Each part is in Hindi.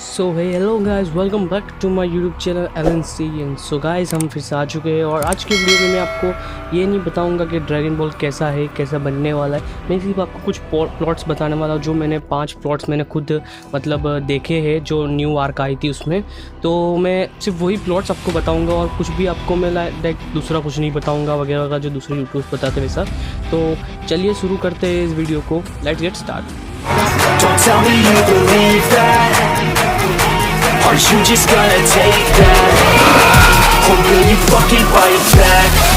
सो है hello guys, welcome back to my YouTube channel LNC। So guys, हम फिर से आ चुके हैं और आज की वीडियो में मैं आपको ये नहीं बताऊंगा कि ड्रैगन बॉल कैसा है, कैसा बनने वाला है। मैं सिर्फ आपको कुछ प्लॉट्स बताने वाला हूँ जो मैंने 5 प्लॉट्स मैंने खुद देखे हैं जो न्यू आर्क आई थी उसमें। तो मैं सिर्फ वही प्लॉट्स आपको बताऊँगा और कुछ भी आपको मैं लाइक दूसरा कुछ नहीं बताऊँगा वगैरह वगैरह जो दूसरे यूट्यूब्स बताते वैसा। तो चलिए शुरू करते हैं इस वीडियो को। Let's get start. Don't tell me you believe that. Are you just gonna take that? Or will you fucking fight back?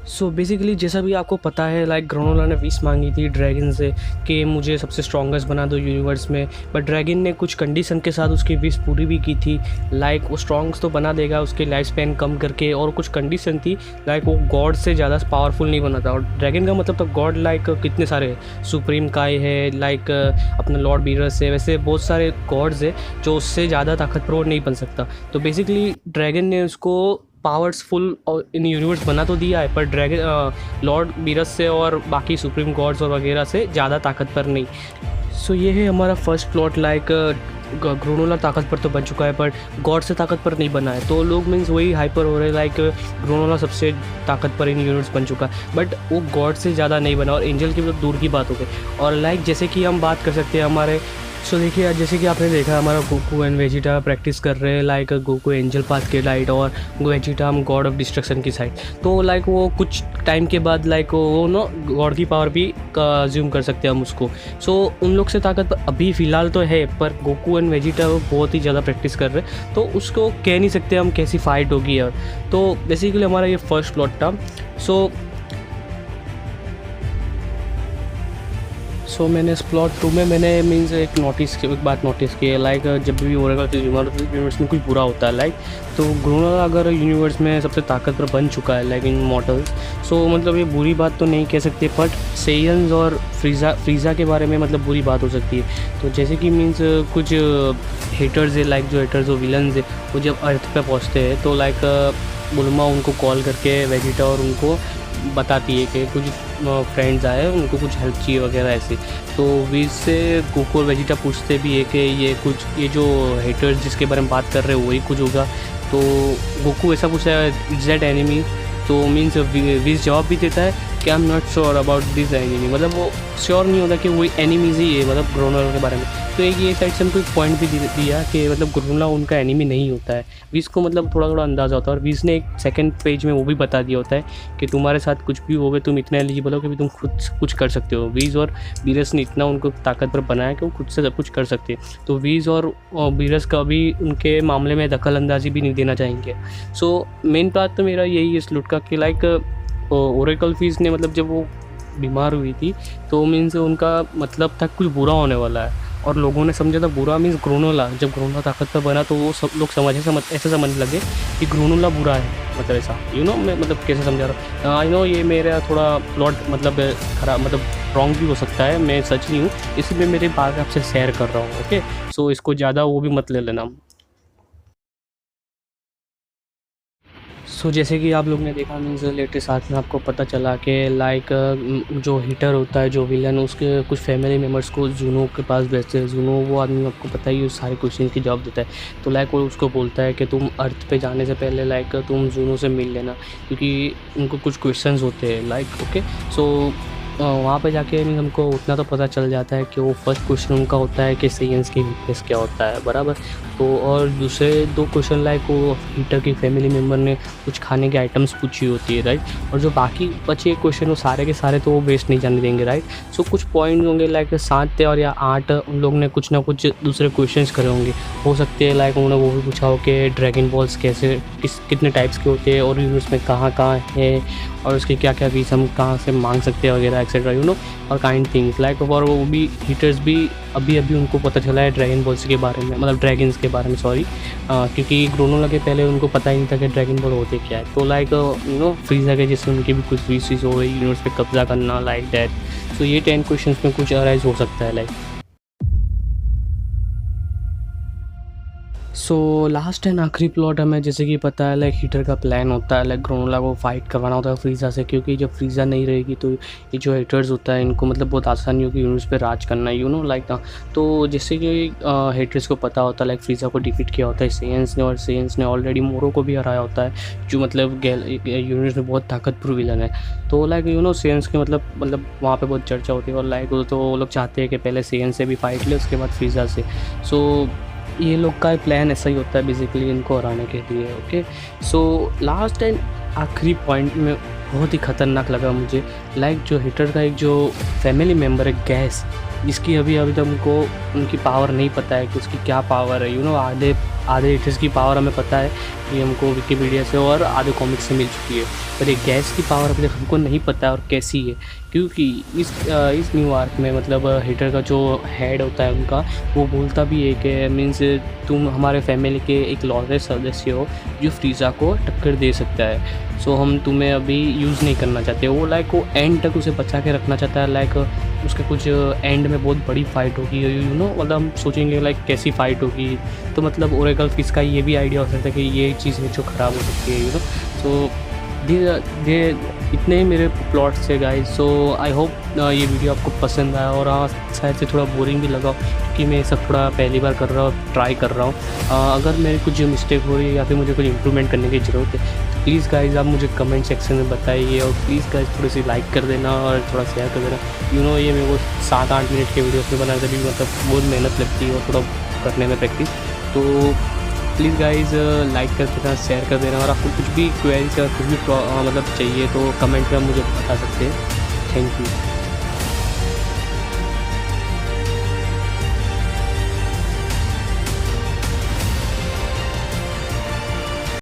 So basically जैसा भी आपको पता है, लाइक ग्रोनोला ने विश मांगी थी ड्रैगन से कि मुझे सबसे स्ट्रॉन्गेस्ट बना दो यूनिवर्स में। बट ड्रैगन ने कुछ कंडीशन के साथ उसकी विश पूरी भी की थी। लाइक वो स्ट्रॉन्ग्स तो बना देगा उसके लाइफ स्पैन कम करके, और कुछ कंडीशन थी लाइक वो गॉड से ज़्यादा पावरफुल नहीं बना था। और ड्रैगन का मतलब तो गॉड लाइक कितने सारे सुप्रीम काय है, लाइक अपना लॉर्ड बीरस है, वैसे बहुत सारे गॉड्स है जो उससे ज़्यादा ताकतवर नहीं बन सकता। तो बेसिकली ड्रैगन ने उसको पावर्सफुल इन यूनिवर्स बना तो दिया है, पर ड्रैगन लॉर्ड बीरस से और बाकी सुप्रीम गॉड्स और वगैरह से ज़्यादा ताकतवर नहीं। सो ये है हमारा फर्स्ट प्लॉट। लाइक ग्रोनोला ताकतवर तो बन चुका है पर गॉड से ताकतवर नहीं बना है। तो लोग मीन्स वही हाइपर हो रहे हैं लाइक ग्रोनोला सबसे ताकतवर इन यूनिवर्स बन चुका है, बट वो गॉड से ज़्यादा नहीं बना और एंजल की तो दूर की बात हो गई। और लाइक जैसे कि हम बात कर सकते हैं हमारे, सो देखिए जैसे कि आपने देखा हमारा गोकू एंड वेजिटा प्रैक्टिस कर रहे हैं, लाइक गोकू एंजल पाथ के लाइट और वेजिटा हम गॉड ऑफ डिस्ट्रक्शन की साइड। तो लाइक वो कुछ टाइम के बाद लाइक वो नो गॉड की पावर भी ज्यूम कर सकते हैं हम उसको। सो उन लोग से ताकत अभी फ़िलहाल तो है, पर गोकू एंड वेजिटा वो बहुत ही ज़्यादा प्रैक्टिस कर रहे हैं, तो उसको कह नहीं सकते हम कैसी फाइट होगी यार। तो बेसिकली हमारा ये फर्स्ट प्लॉट था। सो मैंने इस प्लॉट 2 में मैंने मीन्स एक बात नोटिस की है, लाइक जब भी ओरेकल यूनिवर्स में कुछ बुरा होता है लाइक, तो ग्रोनोला अगर यूनिवर्स में सबसे ताकतवर बन चुका है लाइक इन मॉडल्स, सो मतलब ये बुरी बात तो नहीं कह सकते, बट सेयंस और फ्रीज़ा के बारे में मतलब बुरी बात हो सकती है। तो जैसे कि मीन्स कुछ हेटर्स है, लाइक जो हेटर्स और विलन्स है वो जब अर्थ पे पहुँचते हैं तो लाइक बुल्मा उनको कॉल करके वेजिटा और उनको बताती है कि कुछ फ्रेंड्स आए उनको कुछ हेल्प चाहिए वगैरह ऐसे। तो वीज से गोकू और वेजिटा पूछते भी है कि ये जो हेटर्स जिसके बारे में बात कर रहे हैं वही कुछ होगा। तो गोकू ऐसा पूछता है इट्स दैट एनिमी। तो मीन्स वीज जवाब भी देता है कि I am not sure about this enemy, मतलब वो श्योर नहीं होता कि वही एनिमीज ही है मतलब ग्रोनोला के बारे में। तो एक ये साइड से हमको एक पॉइंट भी दिया कि मतलब ग्रोनोला उनका एनिमी नहीं होता है। वीज को मतलब थोड़ा थोड़ा अंदाज़ा होता है, और वीज ने एक सेकंड पेज में वो भी बता दिया होता है कि तुम्हारे साथ कुछ भी होगा तुम इतना एलिजिबल हो कि तुम खुद कुछ कर सकते हो। वीज और बीरस ने इतना उनको ताकतवर बनाया कि वो खुद से सब कुछ कर सकते हैं। तो वीज और बीरस का भी उनके मामले में दखल अंदाजी भी नहीं देना चाहेंगे। सो मेन बात तो मेरा यही है इस लुट का कि लाइक ओरेकल फीस ने मतलब जब वो बीमार हुई थी तो मीन्स उनका मतलब था कुछ बुरा होने वाला है, और लोगों ने समझा था बुरा मीन्स ग्रोनोला। जब ग्रोनोला ताकतवर बना तो वो सब लोग ऐसे समझ लगे कि ग्रोनोला बुरा है, मतलब ऐसा मैं मतलब कैसे समझा रहा हूँ। आई नो ये मेरा थोड़ा प्लॉट मतलब खराब मतलब रॉन्ग भी हो सकता है, मैं सच नहीं हूँ, इसलिए मैं मेरी बात आपसे शेयर कर रहा हूँ। ओके, सो इसको ज़्यादा वो भी मत ले लेना। जैसे कि आप लोग ने देखा मीन्स लेटेस्ट साथ में आपको पता चला कि लाइक जो हीटर होता है जो विलन उसके कुछ फैमिली मेम्बर्स को जूनो के पास भेजते हैं। जूनो वो आदमी आपको पता ही सारे क्वेश्चन की जवाब देता है। तो लाइक वो उसको बोलता है कि तुम अर्थ पे जाने से पहले लाइक तुम जूनो से मिल लेना, क्योंकि उनको कुछ क्वेश्चंस होते हैं लाइक। ओके, सो वहाँ पे जाके मीन हमको उतना तो पता चल जाता है कि वो फर्स्ट क्वेश्चन उनका होता है कि साइंस की वीकनेस क्या होता है, बराबर। तो और दूसरे 2 क्वेश्चन लाइक वो हीटर की फैमिली मेम्बर ने कुछ खाने के आइटम्स पूछी होती है, राइट। और जो बाकी बचे क्वेश्चन वो सारे के सारे तो वो वेस्ट नहीं जाने देंगे, राइट। सो कुछ पॉइंट्स होंगे लाइक 7 और या 8 उन लोग ने कुछ ना कुछ दूसरे क्वेश्चन करे होंगे। हो सकते हैं लाइक उन्होंने वो भी पूछा हो कि ड्रैगन बॉल्स कितने टाइप्स के होते हैं और यूनिवर्स में कहाँ है, और उसके क्या क्या वीज हम कहाँ से मांग सकते हैं वगैरह एक्सेट्रा और काइंड थिंग्स लाइक। और वो भी हीटर्स भी अभी उनको पता चला है ड्रैगन बॉल्स के बारे में, मतलब ड्रैगन्स के बारे में, सॉरी, क्योंकि ग्रोनोला के पहले उनको पता ही नहीं था कि ड्रैगन बॉल होते क्या है। तो लाइक फ्रीज़ा के जैसे उनकी भी कुछ विशेष हो गई यूनिवर्स पे कब्जा करना लाइक दैट। सो ये 10 क्वेश्चन में कुछ अराइज हो सकता है लाइक। सो लास्ट एंड आखिरी प्लॉट हमें जैसे कि पता है लाइक हीटर का प्लान होता है लाइक ग्रोनोला को फाइट करवाना होता है फ्रीज़ा से, क्योंकि जब फ्रीज़ा नहीं रहेगी तो ये जो हेटर्स होता है इनको मतलब बहुत आसानी होगी यूनिवर्स पे राज करना, यू नो लाइक ना। तो जैसे कि हेटर्स को पता होता है लाइक फ्रीज़ा को डिफीट किया होता है सेयंस ने, और सेयंस ने ऑलरेडी मोरो को भी हराया होता है जो मतलब यूनिवर्स में बहुत ताकतवर विलन है। तो लाइक यू नो सेयंस के मतलब वहाँ पे बहुत चर्चा होती है, और लाइक तो वो लोग चाहते हैं कि पहले सेयंस से भी फाइट ले उसके बाद फ्रीज़ा से। सो ये लोग का प्लान ऐसा ही होता है बेसिकली इनको हराने के लिए। ओके, सो लास्ट एंड आखिरी पॉइंट में बहुत ही ख़तरनाक लगा मुझे, लाइक जो हिटर का एक जो फैमिली मेम्बर है गैस, जिसकी अभी तक उनको उनकी पावर नहीं पता है कि उसकी क्या पावर है। यू नो आधे हिटर्स की पावर हमें पता है कि हमको विकिपीडिया से और आधे कॉमिक्स से मिल चुकी है, पर ये गैस की पावर अभी तक हमको नहीं पता है और कैसी है, क्योंकि इस न्यू आर्क में मतलब हिटर का जो हेड होता है उनका, वो बोलता भी है कि मीन्स तुम हमारे फैमिली के एक लॉयलेस्ट सदस्य हो जो फ्रीज़ा को टक्कर दे सकता है, सो हम तुम्हें अभी यूज़ नहीं करना चाहते। वो लाइक वो एंड तक उसे बचा के रखना चाहता है, लाइक उसके कुछ एंड में बहुत बड़ी फाइट होगी, यू नो मतलब हम सोचेंगे लाइक कैसी फाइट होगी, तो मतलब ओरेकल फिश का ये भी आइडिया हो सकता है कि ये चीज़ है जो ख़राब हो सकती है, यू नो। सो दे इतने ही मेरे प्लॉट्स थे गाइस। सो आई होप ये वीडियो आपको पसंद आया, और हाँ शायद से थोड़ा बोरिंग भी लगा क्योंकि मैं ये सब थोड़ा पहली बार कर रहा हूँ, ट्राई कर रहा हूँ। अगर मेरे कुछ मिस्टेक हो रही है या फिर मुझे कुछ इंप्रूवमेंट करने की ज़रूरत है तो प्लीज़ गाइस आप मुझे कमेंट सेक्शन में बताइए, और प्लीज़ गाइस थोड़ी सी लाइक कर देना और थोड़ा शेयर कर देना। यू नो ये मेरे को 7-8 मिनट के वीडियोस में बनाने भी मतलब बहुत मेहनत लगती है और थोड़ा करने में प्रैक्टिस, तो प्लीज़ गाइज़ लाइक कर देना, शेयर कर देना, और आपको कुछ भी क्वेरीज या कुछ भी मतलब चाहिए तो कमेंट में मुझे बता सकते हैं। Thank you.